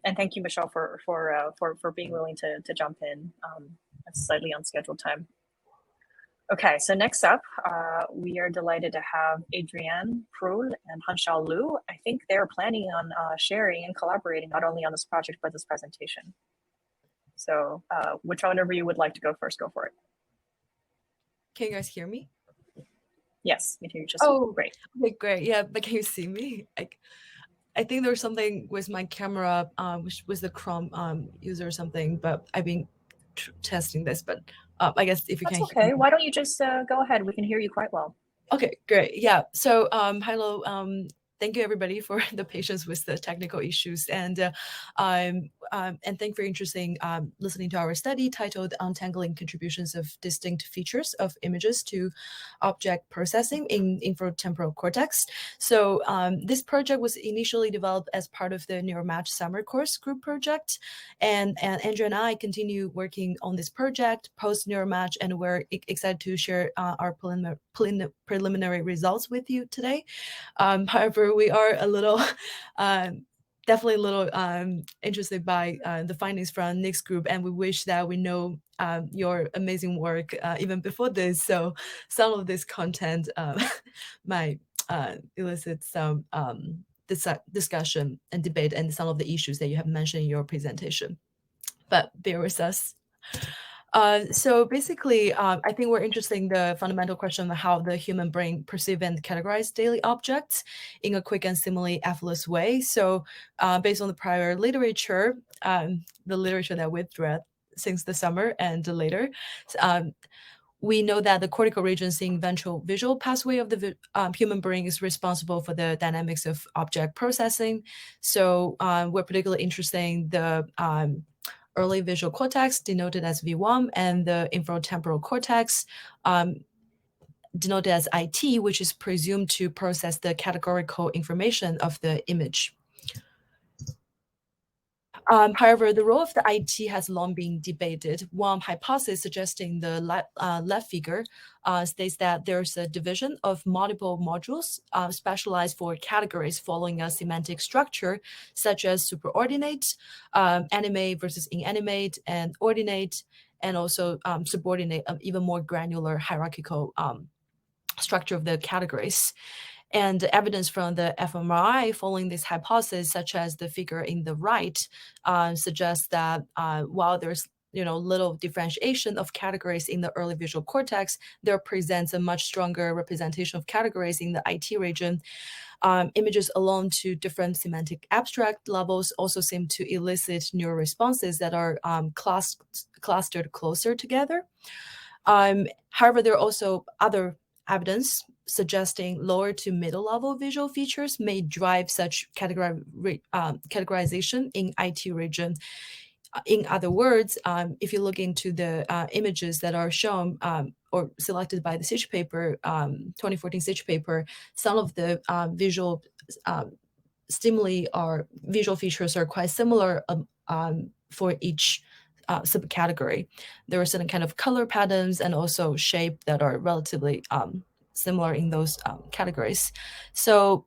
And thank you, Michelle, for being willing to jump in at slightly unscheduled time. Okay, so next up, we are delighted to have Andreanne Proulx and Hanxiao Lu. I think they're planning on sharing and collaborating not only on this project, but this presentation. So which one of you would like to go first, go for it. Can you guys hear me? Yes, we hear you just great. Okay, great. Yeah, but can you see me? I think there's something with my camera, which was the Chrome user or something, but I've been testing this, but I guess if you That's can okay. hear me. Why don't you just go ahead? We can hear you quite well. Okay, great. Yeah. So hello. Thank you everybody for the patience with the technical issues, and thank you for interesting listening to our study titled "Untangling Contributions of Distinct Features of Images to Object Processing in Inferotemporal Cortex." So this project was initially developed as part of the Neuromatch summer course group project, and Andrew and I continue working on this project post Neuromatch, and we're excited to share our preliminary results with you today. However, we are a little, definitely a little interested by the findings from Nick's group, and we wish that we know your amazing work even before this. So some of this content might elicit some discussion and debate and some of the issues that you have mentioned in your presentation. But bear with us. So basically, I think we're interested in the fundamental question of how the human brain perceive and categorize daily objects in a quick and seemingly effortless way. So based on the prior literature, the literature that we've read since the summer and later, we know that the cortical regions in ventral visual pathway of the human brain is responsible for the dynamics of object processing. So we're particularly interested in the early visual cortex, denoted as V1, and the inferotemporal cortex, denoted as IT, which is presumed to process the categorical information of the image. However, the role of the IT has long been debated. One hypothesis suggesting the left figure states that there's a division of multiple modules specialized for categories following a semantic structure, such as superordinate, animate versus inanimate, and ordinate, and also subordinate, even more granular hierarchical structure of the categories. And evidence from the fMRI following this hypothesis, such as the figure in the right, suggests that while there's little differentiation of categories in the early visual cortex, there presents a much stronger representation of categories in the IT region. Images alone to different semantic abstract levels also seem to elicit neural responses that are clustered closer together. However, there are also other evidence suggesting lower to middle level visual features may drive such categorization in IT region. In other words, if you look into the images that are shown or selected by the SITCH paper, 2014 SITCH paper, some of the visual stimuli or visual features are quite similar for each subcategory. There are certain kind of color patterns and also shape that are relatively similar in those categories. So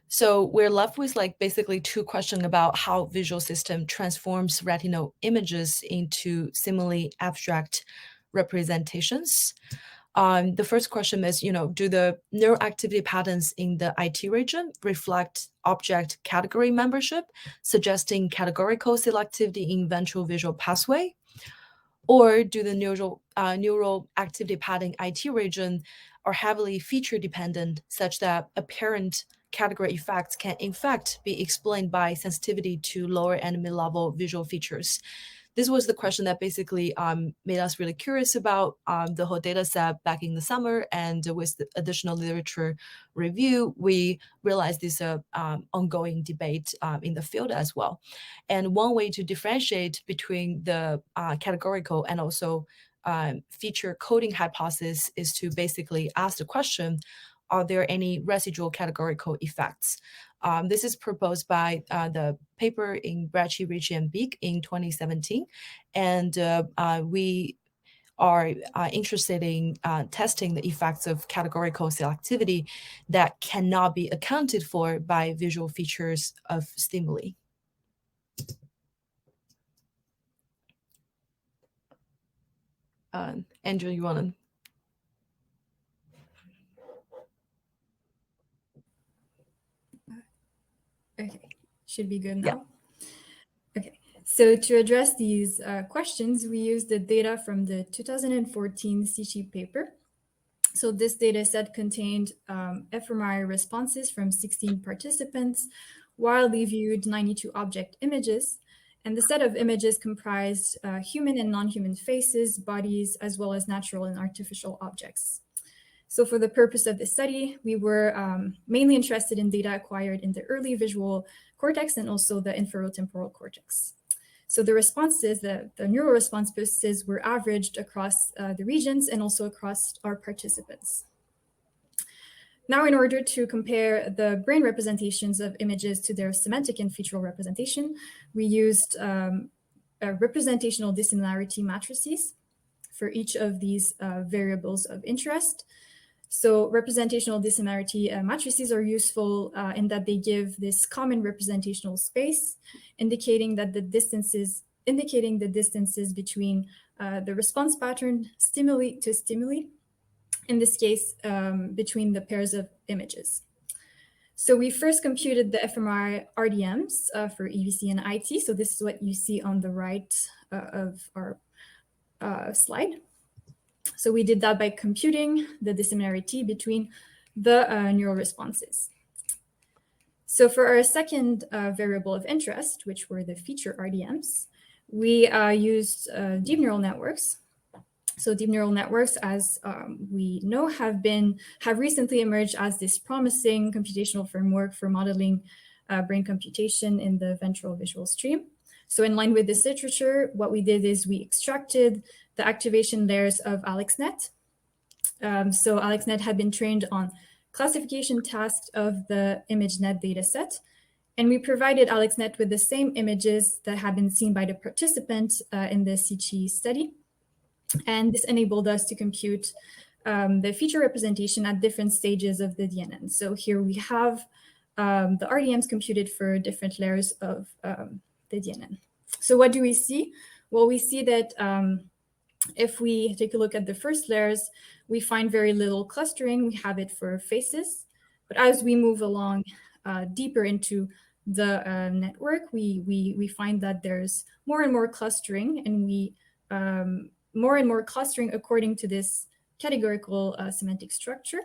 so we're left with basically two questions about how visual system transforms retinal images into seemingly abstract representations. The first question is, do the neural activity patterns in the IT region reflect object category membership, suggesting categorical selectivity in ventral visual pathway? Or do the neural activity pattern IT region are heavily feature dependent, such that apparent category effects can in fact be explained by sensitivity to lower and mid-level visual features? This was the question that basically made us really curious about the whole data set back in the summer, and with the additional literature review, we realized this ongoing debate in the field as well. And one way to differentiate between the categorical and also feature coding hypothesis is to basically ask the question, are there any residual categorical effects? This is proposed by the paper in Bracci, Ricci, and Beek in 2017. And we are interested in testing the effects of categorical selectivity that cannot be accounted for by visual features of stimuli. Andrew, you want to? Okay, should be good now. Yeah. Okay, so to address these questions, we used the data from the 2014 CG paper. So this data set contained fMRI responses from 16 participants, while they viewed 92 object images. And the set of images comprised human and non-human faces, bodies, as well as natural and artificial objects. So for the purpose of this study, we were mainly interested in data acquired in the early visual cortex and also the inferotemporal cortex. So the responses, the neural responses were averaged across the regions and also across our participants. Now, in order to compare the brain representations of images to their semantic and featural representation, we used representational dissimilarity matrices for each of these variables of interest. So representational dissimilarity matrices are useful in that they give this common representational space, indicating the distances between the response pattern stimuli to stimuli, in this case, between the pairs of images. So we first computed the fMRI RDMs for EVC and IT. So this is what you see on the right of our slide. So we did that by computing the dissimilarity between the neural responses. So for our second variable of interest, which were the feature RDMs, we used deep neural networks. So deep neural networks, as we know, have recently emerged as this promising computational framework for modeling brain computation in the ventral visual stream. So in line with this literature, what we did is we extracted the activation layers of AlexNet. So AlexNet had been trained on classification tasks of the ImageNet dataset, and we provided AlexNet with the same images that had been seen by the participants in the CG study. And this enabled us to compute the feature representation at different stages of the DNN. So here we have the RDMs computed for different layers of the DNN. So what do we see? Well, we see that if we take a look at the first layers, we find very little clustering. We have it for faces. But as we move along deeper into the network, we find that there's more and more clustering, and more and more clustering according to this categorical semantic structure,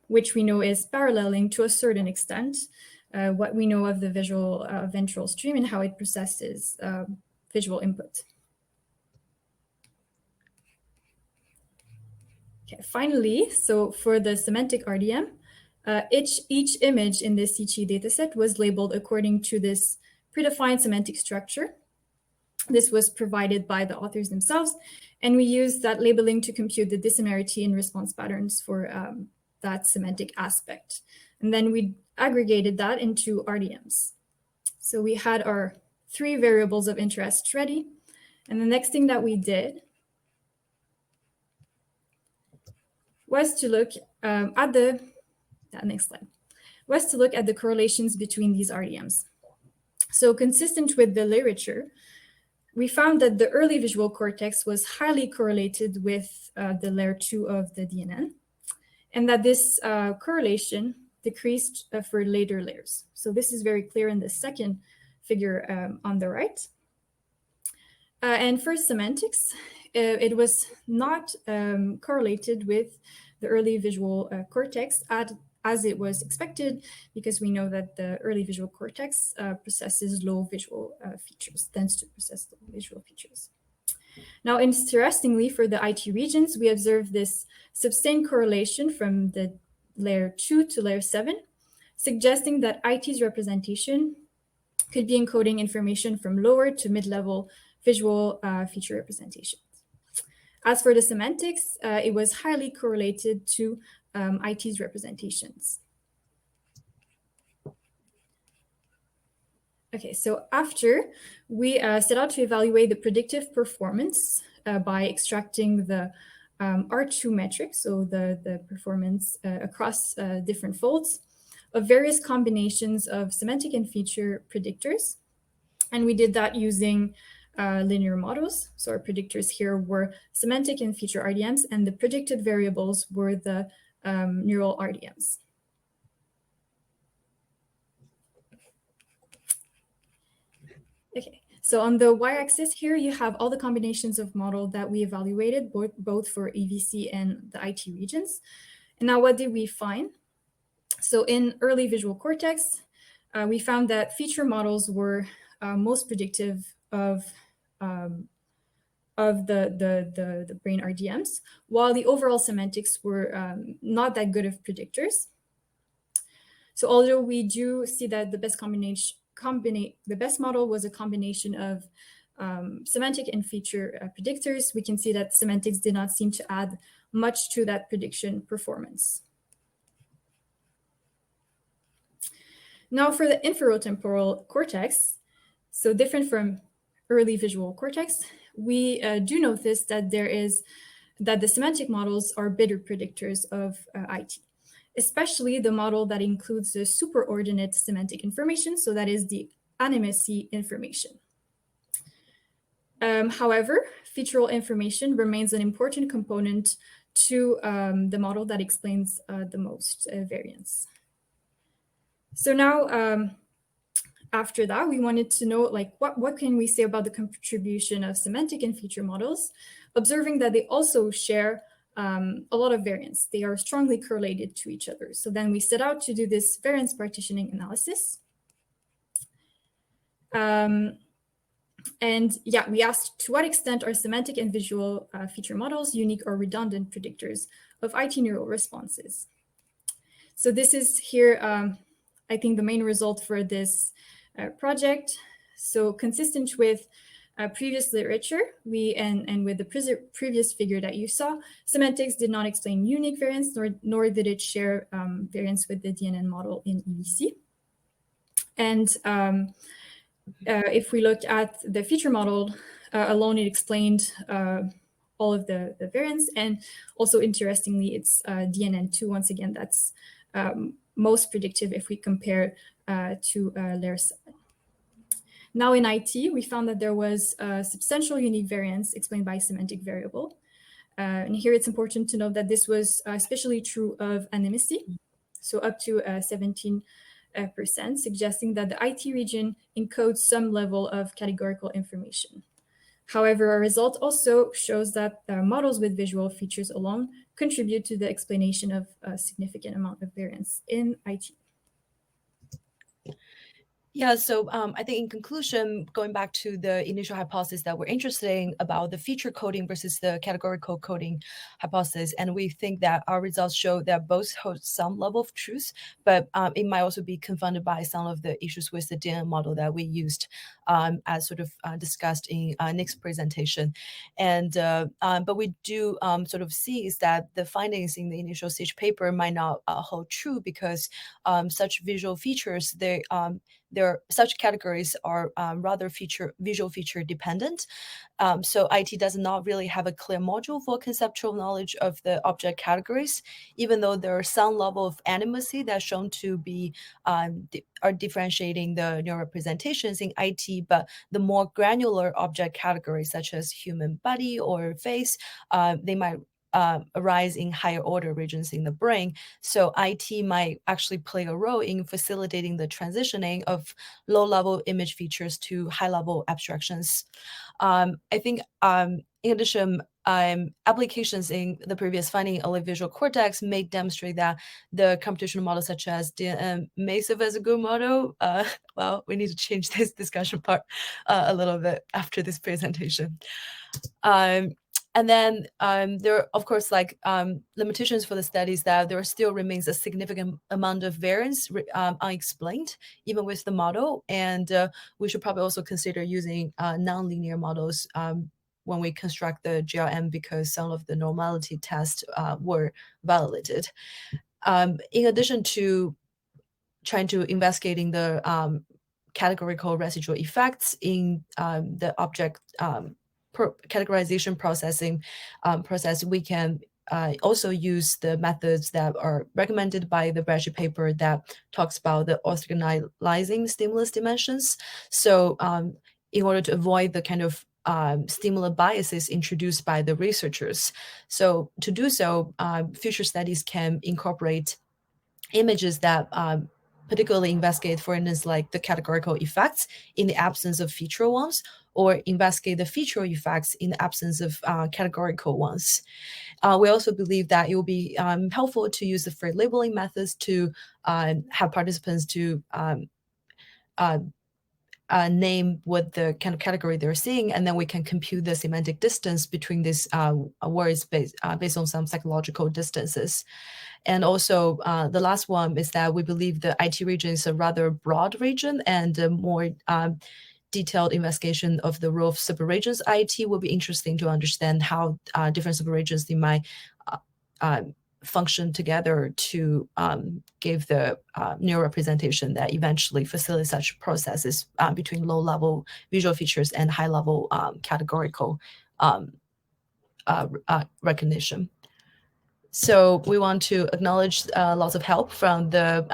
which we know is paralleling to a certain extent what we know of the visual ventral stream and how it processes visual input. Okay, finally, so for the semantic RDM, each image in the CG dataset was labeled according to this predefined semantic structure. This was provided by the authors themselves, and we used that labeling to compute the dissimilarity in response patterns for that semantic aspect. And then we aggregated that into RDMs. So we had our 3 variables of interest ready. And the next thing that we did was to look at the next slide, was to look at the correlations between these RDMs. So consistent with the literature, we found that the early visual cortex was highly correlated with the layer 2 of the DNN, and that this correlation decreased for later layers. So this is very clear in the second figure on the right. And for semantics, it was not correlated with the early visual cortex as it was expected, because we know that the early visual cortex processes low visual features, tends to process low visual features. Now, interestingly, for the IT regions, we observed this sustained correlation from the layer 2 to layer 7, suggesting that IT's representation could be encoding information from lower to mid-level visual feature representations. As for the semantics, it was highly correlated to IT's representations. Okay, so after we set out to evaluate the predictive performance by extracting the R2 metric, so the performance across different folds of various combinations of semantic and feature predictors. And we did that using linear models. So our predictors here were semantic and feature RDMs, and the predicted variables were the neural RDMs. Okay, so on the y-axis here, you have all the combinations of model that we evaluated, both for EVC and the IT regions. And now what did we find? So in early visual cortex, we found that feature models were most predictive of the brain RDMs, while the overall semantics were not that good of predictors. So although we do see that the best the best model was a combination of semantic and feature predictors, we can see that semantics did not seem to add much to that prediction performance. Now for the inferotemporal cortex, so different from early visual cortex, we do notice that the semantic models are better predictors of IT, especially the model that includes the superordinate semantic information, so that is the animacy information. However, featural information remains an important component to the model that explains the most variance. So now, after that, we wanted to know, like, what can we say about the contribution of semantic and feature models, observing that they also share a lot of variance. They are strongly correlated to each other. So then we set out to do this variance partitioning analysis. And yeah, we asked to what extent are semantic and visual feature models unique or redundant predictors of IT neural responses. So this is here, I think, the main result for this project. So consistent with previous literature, and with the previous figure that you saw, semantics did not explain unique variance, nor did it share variance with the DNN model in EVC. And if we look at the feature model alone, it explained all of the variance. And also, interestingly, it's DNN2, once again, that's most predictive if we compare to layer 7. Now in IT, we found that there was a substantial unique variance explained by semantic variable. And here it's important to note that this was especially true of animacy, so up to 17%, suggesting that the IT region encodes some level of categorical information. However, our result also shows that models with visual features alone contribute to the explanation of a significant amount of variance in IT. Yeah, so I think in conclusion, going back to the initial hypothesis that we're interested in about the feature coding versus the categorical coding hypothesis, and we think that our results show that both hold some level of truth, but it might also be confounded by some of the issues with the DNN model that we used as sort of discussed in Nick's presentation. And but we do sort of see is that the findings in the initial stage paper might not hold true because such visual features, such categories are rather visual feature dependent. So IT does not really have a clear module for conceptual knowledge of the object categories, even though there are some level of animacy that's shown to be are differentiating the neural representations in IT, but the more granular object categories such as human body or face, they might arise in higher order regions in the brain. So IT might actually play a role in facilitating the transitioning of low-level image features to high-level abstractions. I think in addition, applications in the previous finding in early visual cortex may demonstrate that the computational models such as DNN may serve as a good model. Well, we need to change this discussion part a little bit after this presentation. And then there are, of course, like limitations for the studies that there still remains a significant amount of variance unexplained, even with the model. And we should probably also consider using nonlinear models when we construct the GRM because some of the normality tests were validated. In addition to trying to investigating the categorical residual effects in the object categorization process, we can also use the methods that are recommended by the Bracci paper that talks about the orthogonalizing stimulus dimensions. So in order to avoid the kind of stimuli biases introduced by the researchers. So to do so, future studies can incorporate images that particularly investigate, for instance, like the categorical effects in the absence of featural ones, or investigate the featural effects in the absence of categorical ones. We also believe that it will be helpful to use the free labeling methods to have participants to name what the kind of category they're seeing, and then we can compute the semantic distance between these words based on some psychological distances. And also the last one is that we believe the IT region is a rather broad region, and a more detailed investigation of the role of subregions IT will be interesting to understand how different subregions they might function together to give the neural representation that eventually facilitates such processes between low-level visual features and high-level categorical recognition. So we want to acknowledge lots of help from the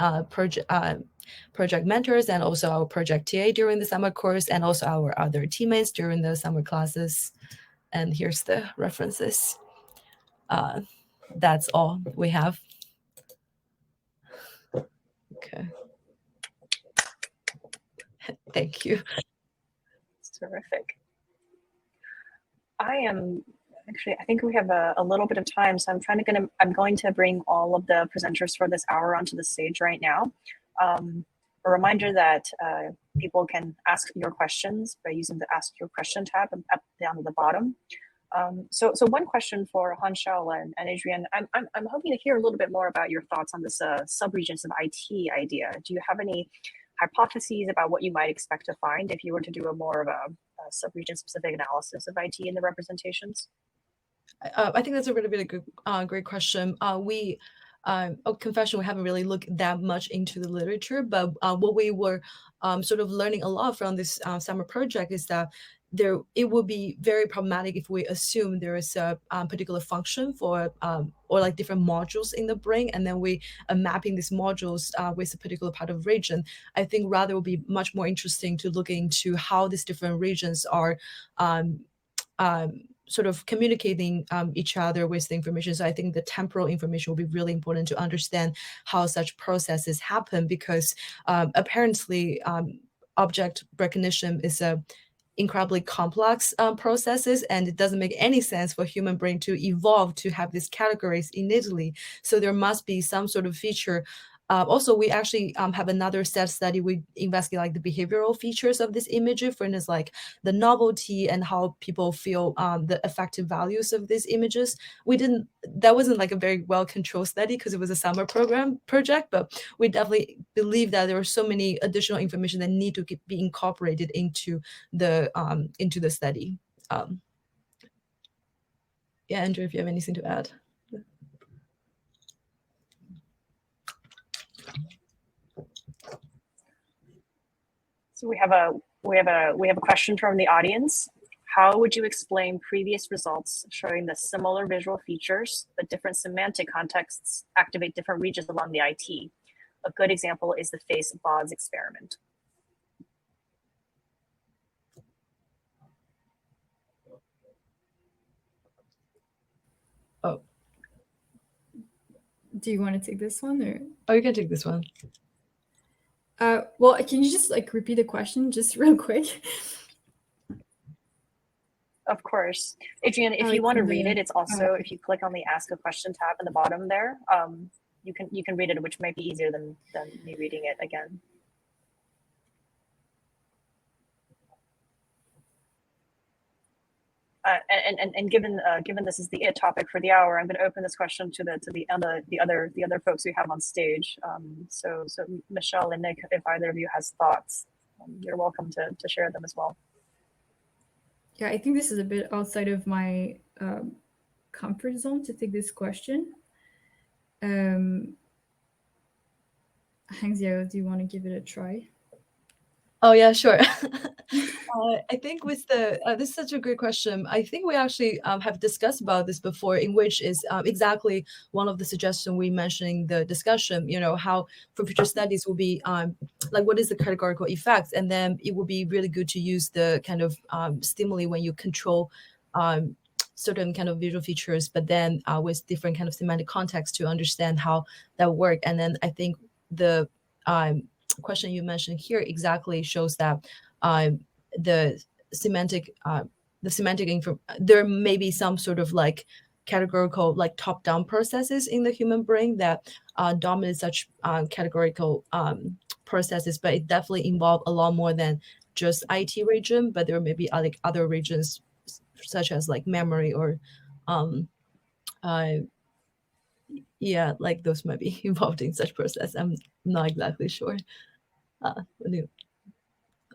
project mentors and also our project TA during the summer course, and also our other teammates during the summer classes. And here's the references. That's all we have. Okay. Thank you. Terrific. I think we have a little bit of time, so I'm going to bring all of the presenters for this hour onto the stage right now. A reminder that people can ask your questions by using the Ask Your Question tab up down at the bottom. So one question for Hanxiao and Andreanne. I'm hoping to hear a little bit more about your thoughts on this subregions of IT idea. Do you have any hypotheses about what you might expect to find if you were to do a more of a subregion specific analysis of IT in the representations? I think that's a really good, great question. Confession, we haven't really looked that much into the literature, but what we were sort of learning a lot from this summer project is that it would be very problematic if we assume there is a particular function for or like different modules in the brain, and then we are mapping these modules with a particular part of region. I think rather it would be much more interesting to look into how these different regions are sort of communicating each other with the information. So I think the temporal information will be really important to understand how such processes happen, because apparently object recognition is a incredibly complex processes, and it doesn't make any sense for human brain to evolve to have these categories innately. So there must be some sort of feature. Also, we actually have another set study. We investigate like the behavioral features of this image, for instance, like the novelty and how people feel the effective values of these images. That wasn't like a very well-controlled study because it was a summer project, but we definitely believe that there are so many additional information that need to be incorporated into the study. Yeah, Andrew, if you have anything to add. So we have a question from the audience. How would you explain previous results showing the similar visual features, but different semantic contexts activate different regions along the IT? A good example is the face BODS experiment. Oh. Do you want to take this one, or? Oh, you can take this one. Well, can you just like repeat the question just real quick? Of course. Adrienne, if you want to read it, it's also, if you click on the Ask a Question tab in the bottom there, you can read it, which might be easier than me reading it again. And given this is the topic for the hour, I'm going to open this question to the other folks we have on stage. So Michelle and Nick, if either of you has thoughts, you're welcome to share them as well. Yeah, I think this is a bit outside of my comfort zone to take this question. Hanxiao, do you want to give it a try? Oh yeah, sure. I think with the this is such a great question. I think we actually have discussed about this before, in which is exactly one of the suggestions we mentioned in the discussion. You know, how for future studies will be like what is the categorical effects, and then it would be really good to use the kind of stimuli when you control certain kind of visual features, but then with different kind of semantic context to understand how that work. And then I think the question you mentioned here exactly shows that the semantic info, there may be some sort of like categorical, like top-down processes in the human brain that dominate such categorical processes, but it definitely involves a lot more than just IT region. But there may be like other regions such as like memory or yeah, like those might be involved in such process. I'm not exactly sure.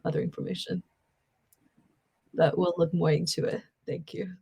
Other information, but we'll look more into it. Thank you.